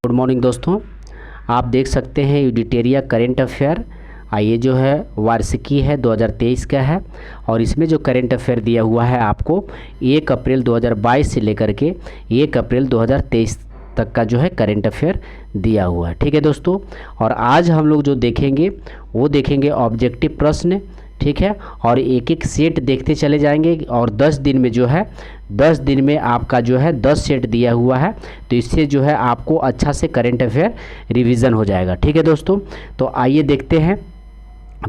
Good morning दोस्तों, आप देख सकते हैं यूडिटेरिया करेंट अफेयर। ये जो है वार्षिकी है 2023 का है और इसमें जो करेंट अफेयर दिया हुआ है आपको 1 अप्रैल 2022 से लेकर के 1 अप्रैल 2023 तक का जो है करेंट अफेयर दिया हुआ है। ठीक है दोस्तों, और आज हम लोग जो देखेंगे वो देखेंगे ऑब्जेक्टिव प्रश्न। ठीक है, और एक एक सेट देखते चले जाएंगे और 10 दिन में जो है 10 दिन में आपका जो है 10 सेट दिया हुआ है, तो इससे जो है आपको अच्छा से करेंट अफेयर रिवीजन हो जाएगा। ठीक है दोस्तों, तो आइए देखते हैं।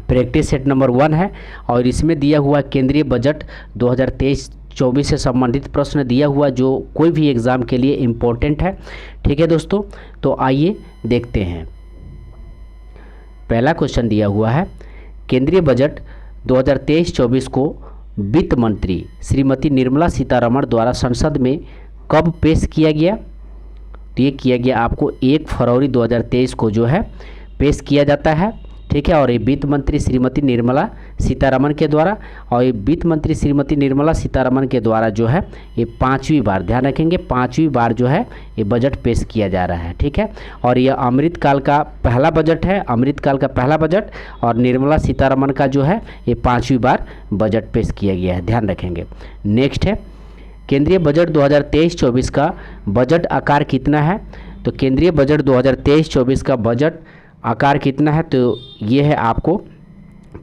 प्रैक्टिस सेट नंबर 1 है और इसमें दिया हुआ केंद्रीय बजट 2023-24 से संबंधित प्रश्न दिया हुआ जो कोई भी एग्ज़ाम के लिए इम्पोर्टेंट है। ठीक है दोस्तों, तो आइए देखते हैं। पहला क्वेश्चन दिया हुआ है, केंद्रीय बजट 2023-24 को वित्त मंत्री श्रीमती निर्मला सीतारमण द्वारा संसद में कब पेश किया गया? तो ये किया गया आपको 1 फरवरी 2023 को जो है पेश किया जाता है। ठीक है, और ये वित्त मंत्री श्रीमती निर्मला सीतारमण के द्वारा, और ये वित्त मंत्री श्रीमती निर्मला सीतारमण के द्वारा जो है ये 5वीं बार, ध्यान रखेंगे 5वीं बार जो है ये बजट पेश किया जा रहा है। ठीक है, और यह अमृतकाल का पहला बजट है, अमृतकाल का पहला बजट, और निर्मला सीतारमण का जो है ये 5वीं बार बजट पेश किया गया है, ध्यान रखेंगे। नेक्स्ट है, केंद्रीय बजट 2023-24 का बजट आकार कितना है? तो केंद्रीय बजट 2023-24 का बजट आकार कितना है? तो ये है आपको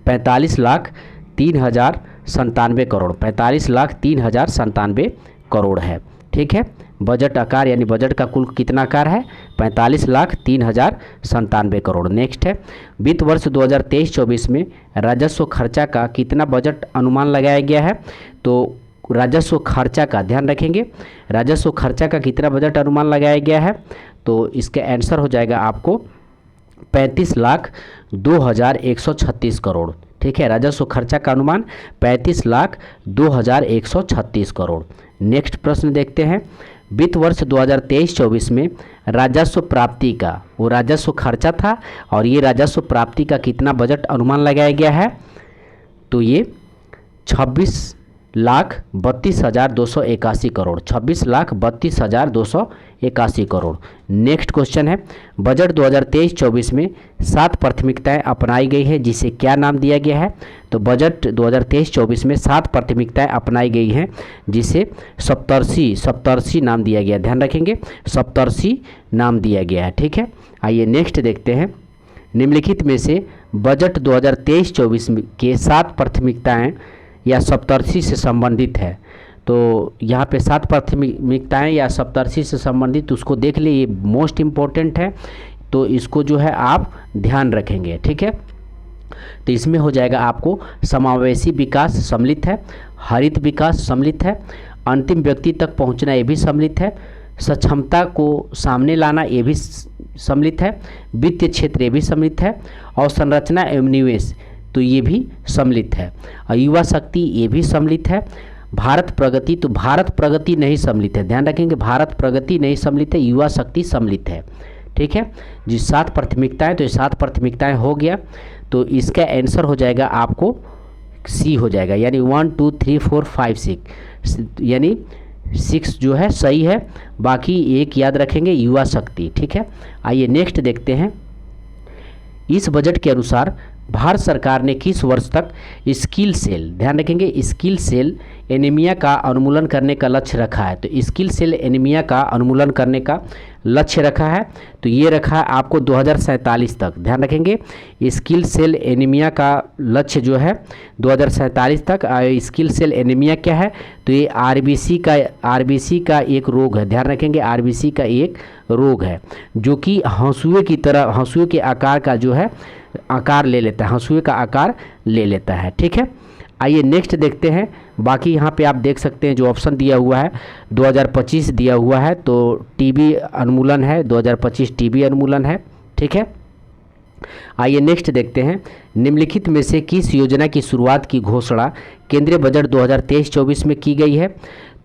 45,03,097 करोड़, 45,03,097 करोड़ है। ठीक है, बजट आकार यानी बजट का कुल कितना आकार है? 45,03,097 करोड़। नेक्स्ट है, वित्त वर्ष 2023-24 में राजस्व खर्चा का कितना बजट अनुमान लगाया गया है? तो राजस्व खर्चा का ध्यान रखेंगे, राजस्व खर्चा का कितना बजट अनुमान लगाया गया है? तो इसका आंसर हो जाएगा आपको 35,02,136 करोड़। ठीक है, राजस्व खर्चा का अनुमान 35,02,136 करोड़। नेक्स्ट प्रश्न देखते हैं, वित्त वर्ष 2023-24 में राजस्व प्राप्ति का, वो राजस्व खर्चा था और ये राजस्व प्राप्ति का कितना बजट अनुमान लगाया गया है? तो ये 26,32,281 करोड़, 26,32,281 करोड़। नेक्स्ट क्वेश्चन है, बजट 2023-24 में 7 प्राथमिकताएं अपनाई गई है, जिसे क्या नाम दिया गया है? तो बजट 2023-24 में 7 प्राथमिकताएं अपनाई गई हैं, जिसे सप्तर्षि नाम दिया गया, ध्यान रखेंगे सप्तर्षि नाम दिया गया है। ठीक है, आइए नेक्स्ट देखते हैं। निम्नलिखित में से बजट 2023-24 के 7 प्राथमिकताएं या सप्तर्षि से संबंधित है। तो यहाँ पे 7 प्राथमिकताएं या सप्तर्षि से संबंधित उसको देख लिए, ये मोस्ट इम्पोर्टेंट है, तो इसको जो है आप ध्यान रखेंगे। ठीक है, तो इसमें हो जाएगा आपको समावेशी विकास सम्मिलित है, हरित विकास सम्मिलित है, अंतिम व्यक्ति तक पहुँचना ये भी सम्मिलित है, सक्षमता को सामने लाना ये भी सम्मिलित है, वित्तीय क्षेत्र ये भी सम्मिलित है, और संरचना एवं निवेश तो ये भी सम्मिलित है, और युवा शक्ति ये भी सम्मिलित है। भारत प्रगति, तो भारत प्रगति नहीं सम्मिलित है, ध्यान रखेंगे भारत प्रगति नहीं सम्मिलित है, युवा शक्ति सम्मिलित है। ठीक है, जी 7 प्राथमिकताएं, तो ये 7 प्राथमिकताएं हो गया, तो इसका आंसर हो जाएगा आपको सी हो जाएगा, यानी 1 2 3 4 5 6, यानी 6 जो है सही है, बाकी एक याद रखेंगे युवा शक्ति। ठीक है, आइए नेक्स्ट देखते हैं। इस बजट के अनुसार भारत सरकार ने किस वर्ष तक स्किल सेल, ध्यान रखेंगे स्किल सेल एनीमिया का उन्मूलन करने का लक्ष्य रखा है? तो स्किल सेल एनीमिया का उन्मूलन करने का लक्ष्य रखा है, तो ये रखा है आपको 2047 तक, ध्यान रखेंगे स्किल सेल एनीमिया का लक्ष्य जो है 2047 तक। स्किल सेल एनीमिया क्या है? तो ये आरबीसी का एक रोग है, ध्यान रखेंगे आरबीसी का एक रोग है जो कि हंसुए की तरह, हंसुए के आकार का जो है आकार ले लेता है, हंसुए का आकार ले लेता है। ठीक है, आइए नेक्स्ट देखते हैं। बाकी यहाँ पे आप देख सकते हैं जो ऑप्शन दिया हुआ है 2025 दिया हुआ है, तो टीबी उन्मूलन है, 2025 टीबी उन्मूलन है। ठीक है, आइए नेक्स्ट देखते हैं। निम्नलिखित में से किस योजना की शुरुआत की घोषणा केंद्रीय बजट 2023-24 में की गई है?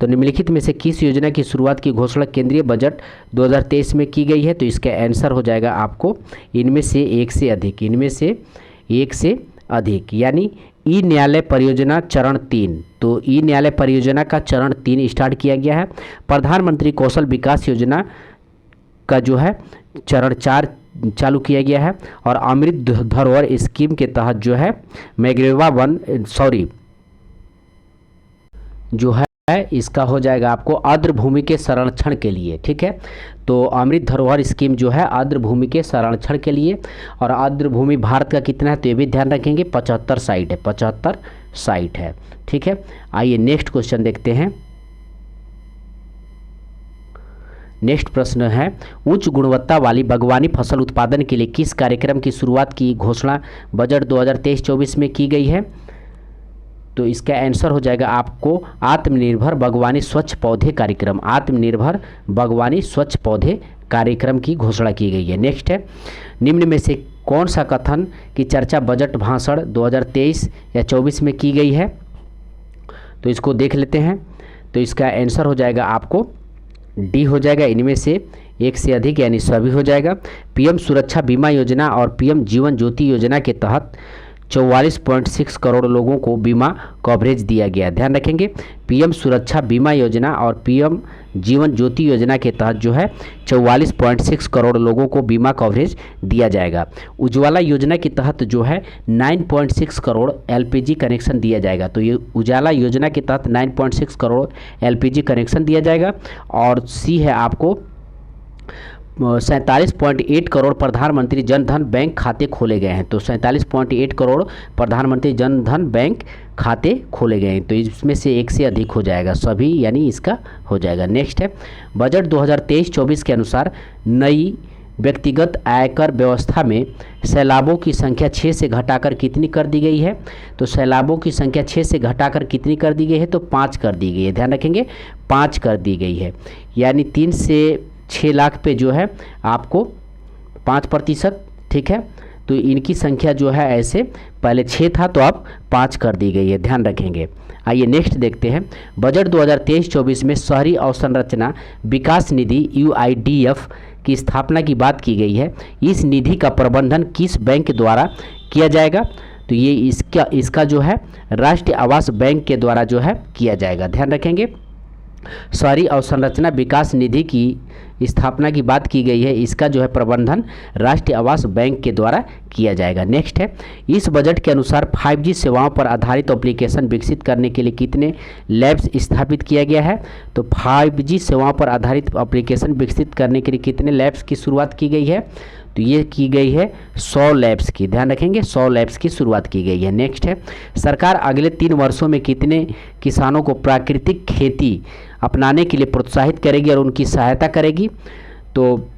तो निम्नलिखित में से किस योजना की शुरुआत की घोषणा केंद्रीय बजट 2023 में की गई है? तो इसका आंसर हो जाएगा आपको इनमें से एक से अधिक, इनमें से एक से अधिक, यानी ई न्यायालय परियोजना चरण 3। तो ई न्यायालय परियोजना का चरण 3 स्टार्ट किया गया है। प्रधानमंत्री कौशल विकास योजना का जो है चरण 4 चालू किया गया है। और अमृत धरोहर स्कीम के तहत जो है मैग्रेवा वन जो है इसका हो जाएगा आपको आर्द्र भूमि के संरक्षण के लिए, ठीक है। तो अमृत धरोहर स्कीम जो है आर्द्र भूमि के संरक्षण के लिए। और आर्द्र भूमि भारत का कितना है तो ये भी ध्यान रखेंगे, 75 साइट है, 75 साइट है, ठीक है। आइए नेक्स्ट क्वेश्चन देखते हैं। नेक्स्ट प्रश्न है, उच्च गुणवत्ता वाली बागवानी फसल उत्पादन के लिए किस कार्यक्रम की शुरुआत की घोषणा बजट 2023-24 में की गई है? तो इसका आंसर हो जाएगा आपको आत्मनिर्भर बागवानी स्वच्छ पौधे कार्यक्रम। आत्मनिर्भर बागवानी स्वच्छ पौधे कार्यक्रम की घोषणा की गई है। नेक्स्ट है, निम्न में से कौन सा कथन की चर्चा बजट भाषण 2023 या 24 में की गई है? तो इसको देख लेते हैं। तो इसका आंसर हो जाएगा आपको डी हो जाएगा, इनमें से एक से अधिक यानी सभी हो जाएगा। पीएम सुरक्षा बीमा योजना और पीएम जीवन ज्योति योजना के तहत 44.6 करोड़ लोगों को बीमा कवरेज दिया गया। ध्यान रखेंगे, पीएम सुरक्षा बीमा योजना और पीएम जीवन ज्योति योजना के तहत जो है 44.6 करोड़ लोगों को बीमा कवरेज दिया जाएगा। उज्ज्वला योजना के तहत जो है 9.6 करोड़ एलपीजी कनेक्शन दिया जाएगा। तो ये उजाला योजना के तहत 9.6 करोड़ एलपीजी कनेक्शन दिया जाएगा। और सी है आपको 47.8 करोड़ प्रधानमंत्री जन धन बैंक खाते खोले गए हैं। तो 47.8 करोड़ प्रधानमंत्री जन धन बैंक खाते खोले गए हैं। तो इसमें से एक से अधिक हो जाएगा, सभी यानी इसका हो जाएगा। नेक्स्ट है, बजट 2023-24 के अनुसार नई व्यक्तिगत आयकर व्यवस्था में सैलाबों की संख्या 6 से घटाकर कितनी कर दी गई है? तो सैलाबों की संख्या 6 से घटाकर कितनी कर दी गई है? तो 5 कर दी गई है। ध्यान रखेंगे, 5 कर दी गई है, यानी 3 से 6 लाख पे जो है आपको 5%, ठीक है। तो इनकी संख्या जो है ऐसे पहले 6 था तो अब 5 कर दी गई है, ध्यान रखेंगे। आइए नेक्स्ट देखते हैं, बजट 2023-24 में शहरी अवसंरचना विकास निधि UIDF की स्थापना की बात की गई है। इस निधि का प्रबंधन किस बैंक द्वारा किया जाएगा? तो ये इसका जो है राष्ट्रीय आवास बैंक के द्वारा जो है किया जाएगा। ध्यान रखेंगे, शहरी अवसंरचना विकास निधि की स्थापना की बात की गई है, इसका जो है प्रबंधन राष्ट्रीय आवास बैंक के द्वारा किया जाएगा। नेक्स्ट है, इस बजट के अनुसार 5G सेवाओं पर आधारित एप्लीकेशन विकसित करने के लिए कितने लैब्स स्थापित किया गया है? तो 5G सेवाओं पर आधारित एप्लीकेशन विकसित करने के लिए कितने लैब्स की शुरुआत की गई है? तो ये की गई है 100 लैब्स की। ध्यान रखेंगे, 100 लैब्स की शुरुआत की गई है। नेक्स्ट है, सरकार अगले 3 वर्षों में कितने किसानों को प्राकृतिक खेती अपनाने के लिए प्रोत्साहित करेगी और उनकी सहायता करेगी? तो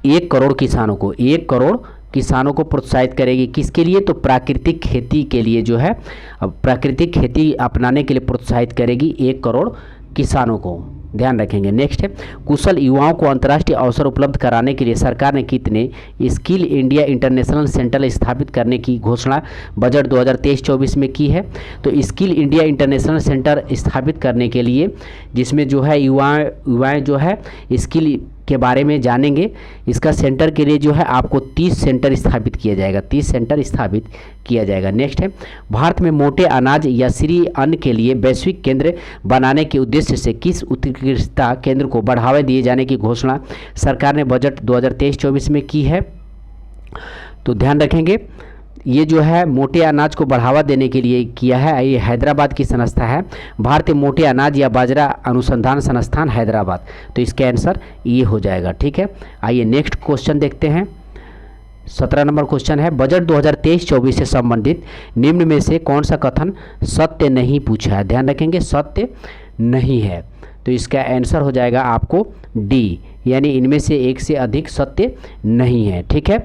1 करोड़ किसानों को, 1 करोड़ किसानों को प्रोत्साहित करेगी। किसके लिए? तो प्राकृतिक खेती के लिए जो है प्राकृतिक खेती अपनाने के लिए प्रोत्साहित करेगी 1 करोड़ किसानों को। ध्यान रखेंगे। नेक्स्ट है, कुशल युवाओं को अंतर्राष्ट्रीय अवसर उपलब्ध कराने के लिए सरकार ने कितने स्किल इंडिया इंटरनेशनल सेंटर स्थापित करने की घोषणा बजट 2023-24 में की है? तो स्किल इंडिया इंटरनेशनल सेंटर स्थापित करने के लिए, जिसमें जो है युवाएं जो है स्किल के बारे में जानेंगे, इसका सेंटर के लिए जो है आपको 30 सेंटर स्थापित किया जाएगा, 30 सेंटर स्थापित किया जाएगा। नेक्स्ट है, भारत में मोटे अनाज या श्री अन्न के लिए वैश्विक केंद्र बनाने के उद्देश्य से किस उत्कृष्टता केंद्र को बढ़ावा दिए जाने की घोषणा सरकार ने बजट 2023-24 में की है? तो ध्यान रखेंगे, ये जो है मोटे अनाज को बढ़ावा देने के लिए किया है। ये हैदराबाद की संस्था है, भारतीय मोटे अनाज या बाजरा अनुसंधान संस्थान हैदराबाद। तो इसका आंसर ये हो जाएगा, ठीक है। आइए नेक्स्ट क्वेश्चन देखते हैं। 17 नंबर क्वेश्चन है, बजट 2023-24 से संबंधित निम्न में से कौन सा कथन सत्य नहीं पूछा है? ध्यान रखेंगे, सत्य नहीं है। तो इसका आंसर हो जाएगा आपको डी, यानी इनमें से एक से अधिक सत्य नहीं है, ठीक है।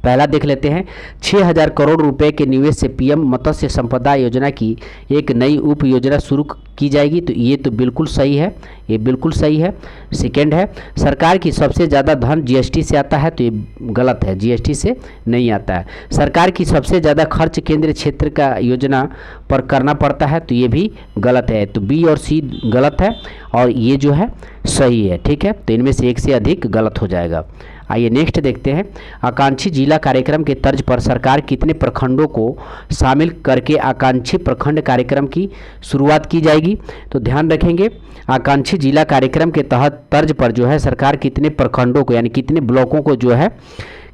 पहला देख लेते हैं, 6000 करोड़ रुपए के निवेश से पीएम मत्स्य संपदा योजना की एक नई उप योजना शुरू की जाएगी। तो ये तो बिल्कुल सही है, ये बिल्कुल सही है। सेकेंड है, सरकार की सबसे ज़्यादा धन जीएसटी से आता है। तो ये गलत है, जीएसटी से नहीं आता है। सरकार की सबसे ज़्यादा खर्च केंद्रीय क्षेत्र का योजना पर करना पड़ता है। तो ये भी गलत है। तो बी और सी गलत है और ये जो है सही है, ठीक है। तो इनमें से एक से अधिक गलत हो जाएगा। आइए नेक्स्ट देखते हैं, आकांक्षी जिला कार्यक्रम के तर्ज पर सरकार कितने प्रखंडों को शामिल करके आकांक्षी प्रखंड कार्यक्रम की शुरुआत की जाएगी। तो ध्यान रखेंगे, आकांक्षी जिला कार्यक्रम के तहत तर्ज पर जो है सरकार कितने प्रखंडों को यानी कितने ब्लॉकों को जो है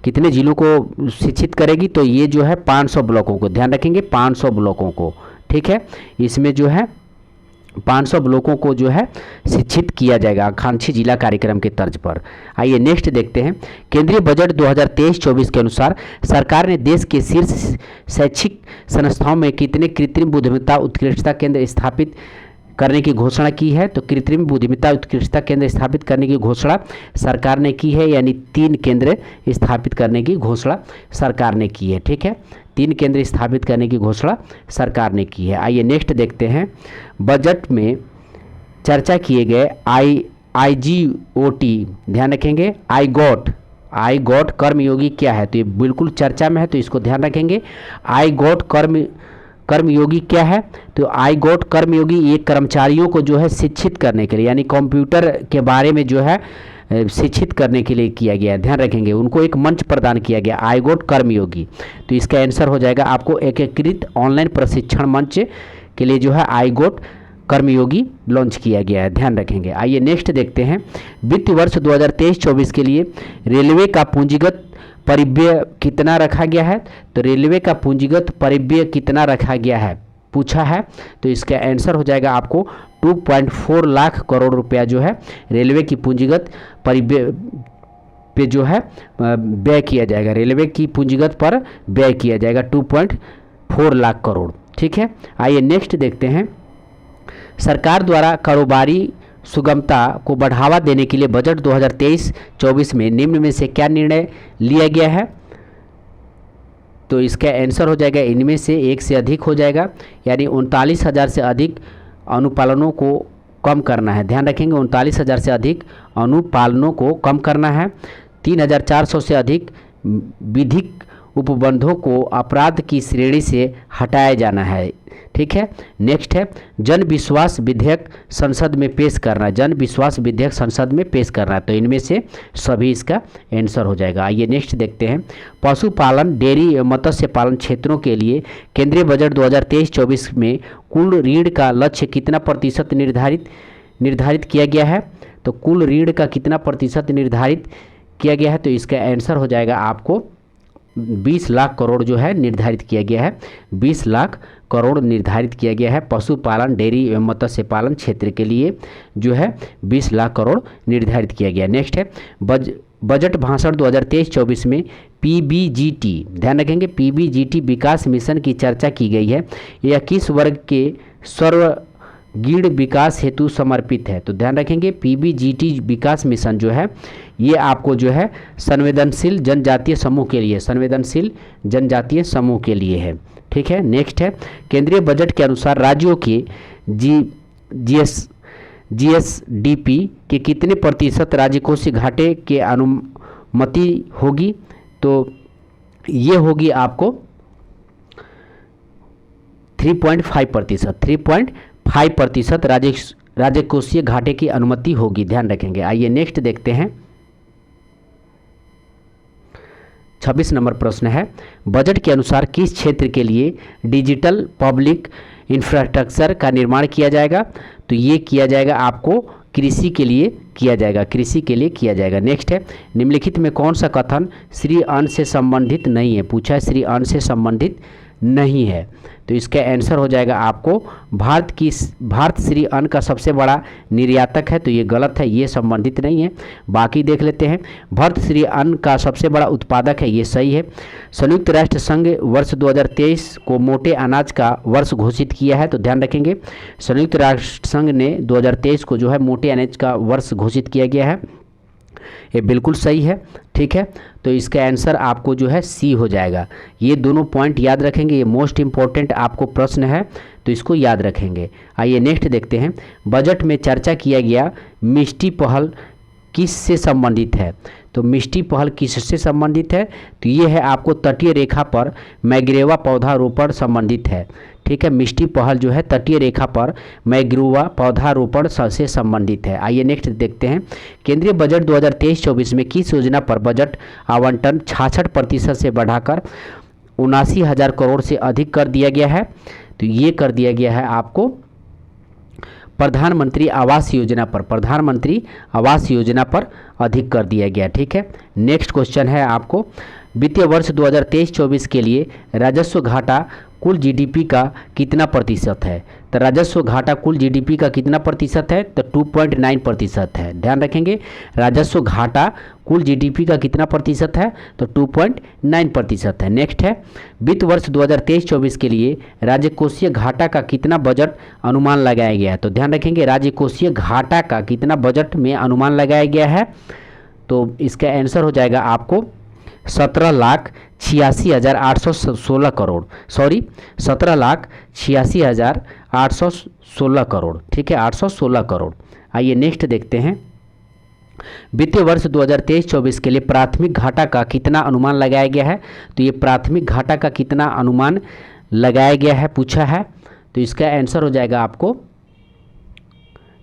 कितने जिलों को शिक्षित करेगी। तो ये जो है 500 ब्लॉकों को, ध्यान रखेंगे 500 ब्लॉकों को, ठीक है। इसमें जो है 500 ब्लॉकों को जो है शिक्षित किया जाएगा आकांक्षी जिला कार्यक्रम के तर्ज पर। आइए नेक्स्ट देखते हैं, केंद्रीय बजट 2023-24 के अनुसार सरकार ने देश के शीर्ष शैक्षिक संस्थाओं में कितने कृत्रिम बुद्धिमत्ता उत्कृष्टता केंद्र स्थापित करने की घोषणा की है। तो कृत्रिम बुद्धिमत्ता उत्कृष्टता केंद्र स्थापित करने की घोषणा सरकार ने की है, यानी 3 केंद्र स्थापित करने की घोषणा सरकार ने की है, ठीक है। 3 केंद्र स्थापित करने की घोषणा सरकार ने की है। आइए नेक्स्ट देखते हैं, बजट में चर्चा किए गए IGOT, ध्यान रखेंगे आई गॉट कर्मयोगी क्या है। तो ये बिल्कुल चर्चा में है, तो इसको ध्यान रखेंगे। आई गॉट कर्मयोगी क्या है। तो आई गॉट कर्मयोगी ये कर्मचारियों को जो है शिक्षित करने के लिए यानी कंप्यूटर के बारे में जो है शिक्षित करने के लिए किया गया है, ध्यान रखेंगे। उनको एक मंच प्रदान किया गया आई गॉट कर्मयोगी। तो इसका आंसर हो जाएगा आपको एकीकृत ऑनलाइन प्रशिक्षण मंच के लिए जो है आई गॉट कर्मयोगी लॉन्च किया गया है, ध्यान रखेंगे। आइए नेक्स्ट देखते हैं, वित्त वर्ष 2023-24 के लिए रेलवे का पूंजीगत परिव्यय कितना रखा गया है। तो रेलवे का पूंजीगत परिव्यय कितना रखा गया है पूछा है। तो इसका आंसर हो जाएगा आपको 2.4 लाख करोड़ रुपया जो है रेलवे की पूंजीगत परिव्यय पे जो है व्यय किया जाएगा। रेलवे की पूंजीगत पर व्यय किया जाएगा 2.4 लाख करोड़, ठीक है। आइए नेक्स्ट देखते हैं, सरकार द्वारा कारोबारी सुगमता को बढ़ावा देने के लिए बजट 2023-24 में निम्न में से क्या निर्णय लिया गया है। तो इसका आंसर हो जाएगा इनमें से एक से अधिक हो जाएगा, यानी 39,000 से अधिक अनुपालनों को कम करना है, ध्यान रखेंगे 39,000 से अधिक अनुपालनों को कम करना है। 3,400 से अधिक विधिक उपबंधों को अपराध की श्रेणी से हटाया जाना है, ठीक है। नेक्स्ट है, जन विश्वास विधेयक संसद में पेश करना, जन विश्वास विधेयक संसद में पेश करना। तो इनमें से सभी इसका आंसर हो जाएगा। आइए नेक्स्ट देखते हैं, पशुपालन डेयरी एवं मत्स्य पालन क्षेत्रों के लिए केंद्रीय बजट 2023-24 में कुल ऋण का लक्ष्य कितना प्रतिशत निर्धारित किया गया है। तो कुल ऋण का कितना प्रतिशत निर्धारित किया गया है। तो इसका आंसर हो जाएगा आपको 20 लाख करोड़ जो है निर्धारित किया गया है, 20 लाख करोड़ निर्धारित किया गया है पशुपालन डेयरी एवं मत्स्य पालन क्षेत्र के लिए जो है 20 लाख करोड़ निर्धारित किया गया। नेक्स्ट है, बजट भाषण 2023-24 में PBGT, ध्यान रखेंगे PBGT विकास मिशन की चर्चा की गई है। यह किस वर्ग के सर्वगीण विकास हेतु समर्पित है। तो ध्यान रखेंगे PBGT विकास मिशन जो है ये आपको जो है संवेदनशील जनजातीय समूह के लिए, संवेदनशील जनजातीय समूह के लिए है, ठीक है। नेक्स्ट है, केंद्रीय बजट के अनुसार राज्यों के GSDP के कितने प्रतिशत राजकोषीय घाटे के अनुमति होगी। तो ये होगी आपको 3.5% राजकोषीय घाटे की अनुमति होगी, ध्यान रखेंगे। आइए नेक्स्ट देखते हैं, 26 नंबर प्रश्न है, बजट के अनुसार किस क्षेत्र के लिए डिजिटल पब्लिक इंफ्रास्ट्रक्चर का निर्माण किया जाएगा। तो ये किया जाएगा आपको कृषि के लिए किया जाएगा, कृषि के लिए किया जाएगा। नेक्स्ट है, निम्नलिखित में कौन सा कथन श्री अन्न से संबंधित नहीं है, पूछा है श्री अन्न से संबंधित नहीं है। तो इसका आंसर हो जाएगा आपको भारत श्री अन्न का सबसे बड़ा निर्यातक है। तो ये गलत है, ये संबंधित नहीं है। बाकी देख लेते हैं, भारत श्री अन्न का सबसे बड़ा उत्पादक है, ये सही है। संयुक्त राष्ट्र संघ वर्ष 2023 को मोटे अनाज का वर्ष घोषित किया है। तो ध्यान रखेंगे संयुक्त राष्ट्र संघ ने 2023 को जो है मोटे अनाज का वर्ष घोषित किया गया है, ये बिल्कुल सही है, ठीक है। तो इसका आंसर आपको जो है सी हो जाएगा। ये दोनों पॉइंट याद रखेंगे, ये मोस्ट इम्पॉर्टेंट आपको प्रश्न है, तो इसको याद रखेंगे। आइए नेक्स्ट देखते हैं, बजट में चर्चा किया गया मिष्टी पहल किस से संबंधित है। तो मिष्टी पहल किससे संबंधित है? तो ये है आपको तटीय रेखा पर मैग्रोवा पौधारोपण संबंधित है। ठीक है, मिष्टी पहल जो है तटीय रेखा पर मैग्रोवा पौधारोपण से संबंधित है। आइए नेक्स्ट देखते हैं। केंद्रीय बजट 2023-24 में किस योजना पर बजट आवंटन 66% से बढ़ाकर 79,000 करोड़ से अधिक कर दिया गया है? तो ये कर दिया गया है आपको प्रधानमंत्री आवास योजना पर, प्रधानमंत्री आवास योजना पर अधिक कर दिया गया। ठीक है, नेक्स्ट क्वेश्चन है आपको, वित्तीय वर्ष 2023-24 के लिए राजस्व घाटा कुल जीडीपी का कितना प्रतिशत है? तो राजस्व घाटा कुल जीडीपी का कितना प्रतिशत है? तो 2.9% है। ध्यान रखेंगे, राजस्व घाटा कुल जीडीपी का कितना प्रतिशत है? तो 2.9% है। नेक्स्ट है, वित्त वर्ष 2023-24 के लिए राजकोषीय घाटा का कितना बजट अनुमान लगाया गया है? तो ध्यान रखेंगे, राजकोषीय घाटा का कितना बजट में अनुमान लगाया गया है? तो इसका आंसर हो जाएगा आपको 17,86,816 करोड़, सॉरी 17,86,816 करोड़। ठीक है, 816 करोड़। आइए नेक्स्ट देखते हैं, वित्तीय वर्ष 2023-24 के लिए प्राथमिक घाटा का कितना अनुमान लगाया गया है? तो ये प्राथमिक घाटा का कितना अनुमान लगाया गया है पूछा है, तो इसका आंसर हो जाएगा आपको,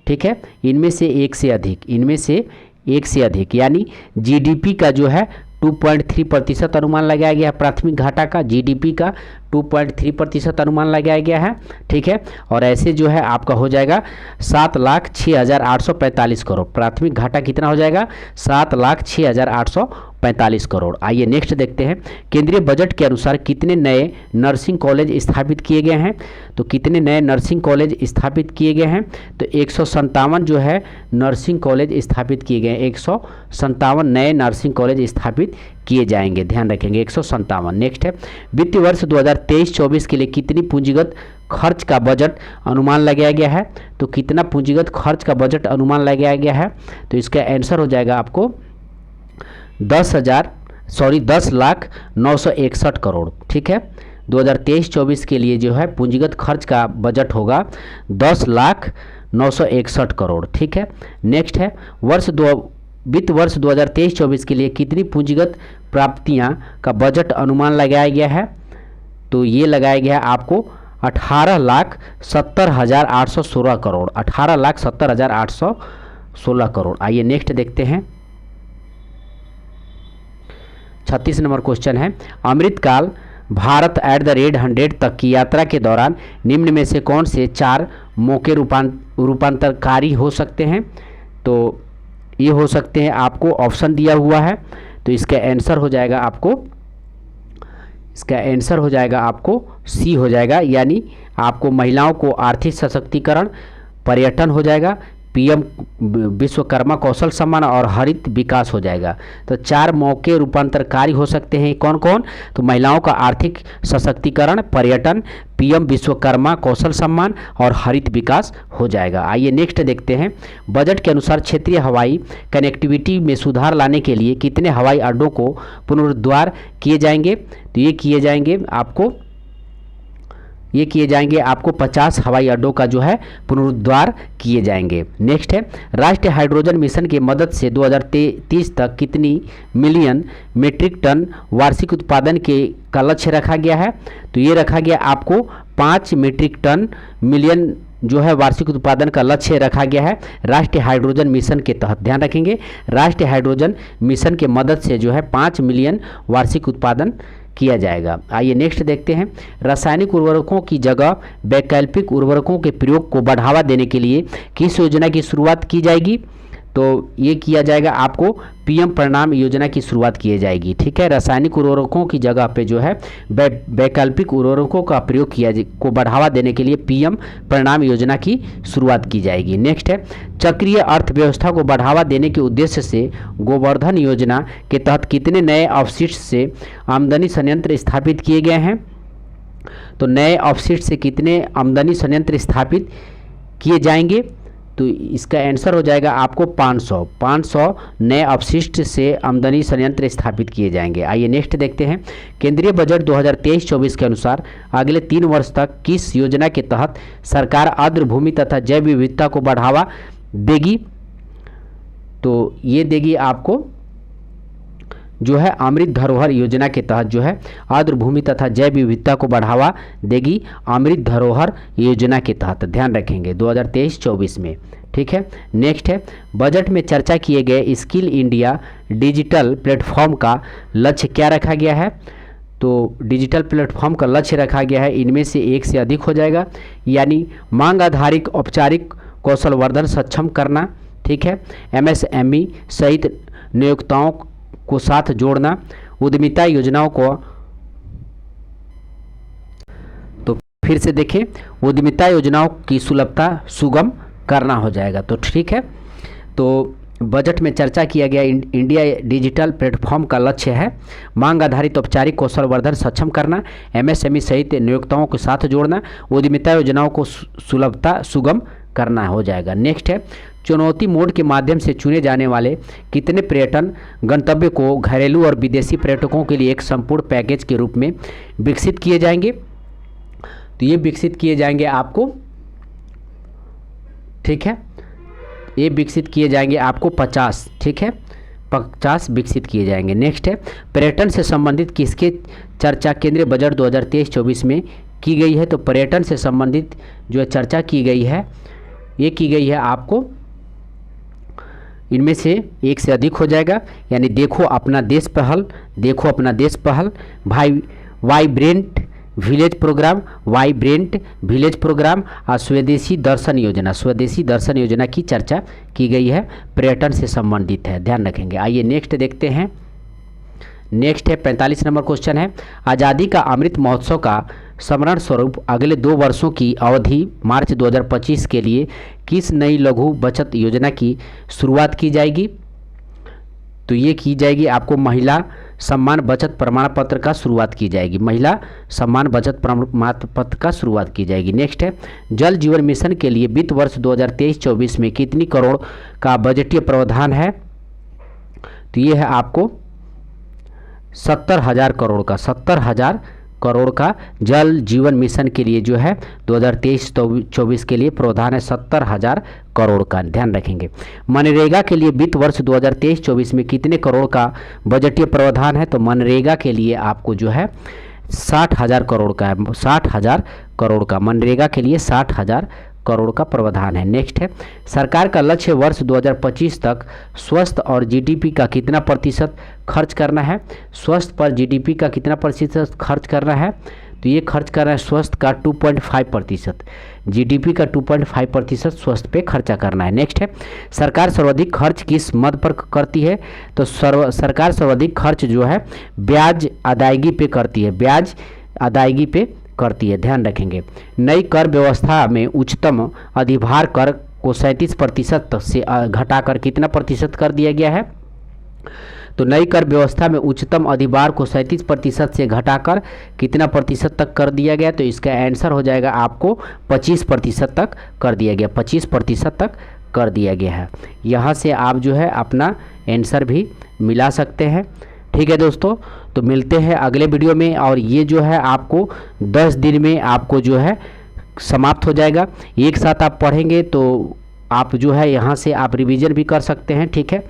ठीक है, इनमें से एक से अधिक, इनमें से एक से अधिक, यानी जीडीपी का जो है 2.3% अनुमान लगाया गया है। प्राथमिक घाटा का जीडीपी का 2.3% अनुमान लगाया गया है। ठीक है, और ऐसे जो है आपका हो जाएगा 7,06,845 करोड़। प्राथमिक घाटा कितना हो जाएगा? 7,06,845 करोड़। आइए नेक्स्ट देखते हैं, केंद्रीय बजट के अनुसार कितने नए नर्सिंग कॉलेज स्थापित किए गए हैं? तो कितने नए नर्सिंग कॉलेज स्थापित किए गए हैं? तो 157 जो है नर्सिंग कॉलेज स्थापित किए गए हैं। 157 नए नर्सिंग कॉलेज स्थापित किए जाएंगे, ध्यान रखेंगे 157। नेक्स्ट है, वित्तीय वर्ष 2023-24 के लिए कितनी पूंजीगत खर्च का बजट अनुमान लगाया गया है? तो कितना पूंजीगत खर्च का बजट अनुमान लगाया गया है? तो इसका आंसर हो जाएगा आपको 10,961 करोड़। ठीक है, 2023-24 के लिए जो है पूंजीगत खर्च का बजट होगा 10,961 करोड़। ठीक है, नेक्स्ट है, वित्त वर्ष 2023-24 के लिए कितनी पूंजीगत प्राप्तियां का बजट अनुमान लगाया गया है? तो ये लगाया गया है आपको 18,70,816 करोड़, 18,70,816 करोड़। आइए नेक्स्ट देखते हैं, 36 नंबर क्वेश्चन है, अमृतकाल भारत @100 तक की यात्रा के दौरान निम्न में से कौन से 4 मौके रूपांतरकारी हो सकते हैं? तो ये हो सकते हैं, आपको ऑप्शन दिया हुआ है, तो इसका आंसर हो जाएगा आपको सी हो जाएगा, यानी आपको महिलाओं को आर्थिक सशक्तिकरण, पर्यटन हो जाएगा, पीएम विश्वकर्मा कौशल सम्मान और हरित विकास हो जाएगा। तो 4 मौके रूपांतरकारी हो सकते हैं, कौन कौन? तो महिलाओं का आर्थिक सशक्तिकरण, पर्यटन, पीएम विश्वकर्मा कौशल सम्मान और हरित विकास हो जाएगा। आइए नेक्स्ट देखते हैं, बजट के अनुसार क्षेत्रीय हवाई कनेक्टिविटी में सुधार लाने के लिए कितने हवाई अड्डों को पुनरुद्धार किए जाएंगे? तो ये किए जाएंगे आपको 50 हवाई अड्डों का जो है पुनरुद्धार किए जाएंगे। नेक्स्ट है, राष्ट्रीय हाइड्रोजन मिशन की मदद से 2030 तक कितनी मिलियन मीट्रिक टन वार्षिक उत्पादन का लक्ष्य रखा गया है? तो ये रखा गया आपको 5 मीट्रिक टन मिलियन जो है वार्षिक उत्पादन का लक्ष्य रखा गया है राष्ट्रीय हाइड्रोजन मिशन के तहत। ध्यान रखेंगे, राष्ट्रीय हाइड्रोजन मिशन के मदद से जो है 5 मिलियन वार्षिक उत्पादन किया जाएगा। आइए नेक्स्ट देखते हैं, रासायनिक उर्वरकों की जगह वैकल्पिक उर्वरकों के प्रयोग को बढ़ावा देने के लिए किस योजना की शुरुआत की जाएगी? तो ये किया जाएगा आपको पीएम परिणाम योजना की शुरुआत की जाएगी। ठीक है, रासायनिक उर्वरकों की जगह पे जो है वैकल्पिक उर्वरकों का प्रयोग को बढ़ावा देने के लिए पीएम परिणाम योजना की शुरुआत की जाएगी। नेक्स्ट है, चक्रीय अर्थव्यवस्था को बढ़ावा देने के उद्देश्य से गोवर्धन योजना के तहत कितने नए अपशिष्ट से आमदनी संयंत्र स्थापित किए गए हैं? तो नए अपशिष्ट से कितने आमदनी संयंत्र स्थापित किए जाएंगे? तो इसका आंसर हो जाएगा आपको 500 नए अपशिष्ट से आमदनी संयंत्र स्थापित किए जाएंगे। आइए नेक्स्ट देखते हैं, केंद्रीय बजट 2023-24 के अनुसार अगले 3 वर्ष तक किस योजना के तहत सरकार आर्द्र भूमि तथा जैव विविधता को बढ़ावा देगी? तो ये देगी आपको जो है अमृत धरोहर योजना के तहत जो है आर्द्र भूमि तथा जैव विविधता को बढ़ावा देगी अमृत धरोहर योजना के तहत, ध्यान रखेंगे 2023-24 में। ठीक है, नेक्स्ट है बजट में चर्चा किए गए स्किल इंडिया डिजिटल प्लेटफॉर्म का लक्ष्य क्या रखा गया है। तो डिजिटल प्लेटफॉर्म का लक्ष्य रखा गया है इनमें से एक से अधिक हो जाएगा, यानी मांग आधारित औपचारिक कौशल वर्धन सक्षम करना, ठीक है, MSME सहित नियोक्ताओं को साथ जोड़ना, उद्यमिता योजनाओं को, तो फिर से देखें, उद्यमिता योजनाओं की सुलभता सुगम करना हो जाएगा। तो ठीक है, तो बजट में चर्चा किया गया इंडिया डिजिटल प्लेटफॉर्म का लक्ष्य है मांग आधारित औपचारिक कौशल वर्धन सक्षम करना, MSME सहित नियोक्ताओं के साथ जोड़ना, उद्यमिता योजनाओं को सुलभता सुगम करना हो जाएगा। नेक्स्ट है चुनौती मोड के माध्यम से चुने जाने वाले कितने पर्यटन गंतव्य को घरेलू और विदेशी पर्यटकों के लिए एक संपूर्ण पैकेज के रूप में विकसित किए जाएंगे। तो ये विकसित किए जाएंगे आपको, ठीक है, ये विकसित किए जाएंगे आपको 50, ठीक है, 50 विकसित किए जाएंगे। नेक्स्ट है पर्यटन से संबंधित किसके चर्चा केंद्रीय बजट 2023-24 में की गई है। तो पर्यटन से संबंधित जो चर्चा की गई है ये की गई है आपको इनमें से एक से अधिक हो जाएगा, यानी देखो अपना देश पहल, देखो अपना देश पहल, vibrant village programme, vibrant village programme और स्वदेशी दर्शन योजना, स्वदेशी दर्शन योजना की चर्चा की गई है, पर्यटन से संबंधित है, ध्यान रखेंगे। आइए नेक्स्ट देखते हैं। नेक्स्ट है 45 नंबर क्वेश्चन है आज़ादी का अमृत महोत्सव का स्मरण स्वरूप अगले 2 वर्षों की अवधि मार्च 2025 के लिए किस नई लघु बचत योजना की शुरुआत की जाएगी। तो ये की जाएगी आपको महिला सम्मान बचत प्रमाण पत्र का शुरुआत की जाएगी, महिला सम्मान बचत प्रमाण पत्र का शुरुआत की जाएगी। नेक्स्ट है जल जीवन मिशन के लिए वित्त वर्ष 2023-24 में कितनी करोड़ का बजटीय प्रावधान है। तो ये है आपको 70,000 करोड़ का, 70,000 करोड़ का जल जीवन मिशन के लिए जो है 2023-24 के लिए प्रावधान है 70,000 करोड़ का, ध्यान रखेंगे। मनरेगा के लिए वित्त वर्ष 2023-24 में कितने करोड़ का बजटीय प्रावधान है। तो मनरेगा के लिए आपको जो है 60,000 करोड़ का है, 60,000 करोड़ का मनरेगा के लिए 60,000 करोड़ का प्रावधान है। नेक्स्ट है सरकार का लक्ष्य वर्ष 2025 तक स्वास्थ्य और जीडीपी का कितना प्रतिशत खर्च करना है। स्वास्थ्य पर जीडीपी का कितना प्रतिशत खर्च करना है। तो ये खर्च कर रहा है स्वास्थ्य का 2.5%, जीडीपी का 2.5% स्वास्थ्य पे खर्चा करना है। नेक्स्ट है सरकार सर्वाधिक खर्च किस मद पर करती है। तो सरकार सर्वाधिक खर्च जो है ब्याज अदायगी पे करती है, ब्याज अदायगी पे करती है, ध्यान रखेंगे। नई कर व्यवस्था में उच्चतम अधिभार कर को 37% से घटाकर कितना प्रतिशत कर दिया गया है। तो नई कर व्यवस्था में उच्चतम अधिभार को 37% से घटाकर कितना प्रतिशत तक कर दिया गया। तो इसका आंसर हो जाएगा आपको 25% तक कर दिया गया, 25% तक कर दिया गया है। यहाँ से आप जो है अपना आंसर भी मिला सकते हैं। ठीक है दोस्तों, तो मिलते हैं अगले वीडियो में। और ये जो है आपको 10 दिन में आपको जो है समाप्त हो जाएगा। एक साथ आप पढ़ेंगे तो आप जो है यहाँ से आप रिवीजन भी कर सकते हैं। ठीक है,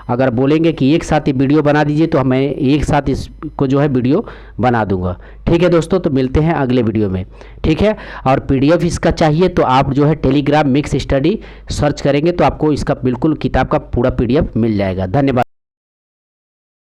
अगर बोलेंगे कि एक साथ ही वीडियो बना दीजिए तो मैं एक साथ इसको जो है वीडियो बना दूंगा। ठीक है दोस्तों, तो मिलते हैं अगले वीडियो में। ठीक है, और PDF इसका चाहिए तो आप जो है टेलीग्राम मिक्स स्टडी सर्च करेंगे तो आपको इसका बिल्कुल किताब का पूरा PDF मिल जाएगा। धन्यवाद।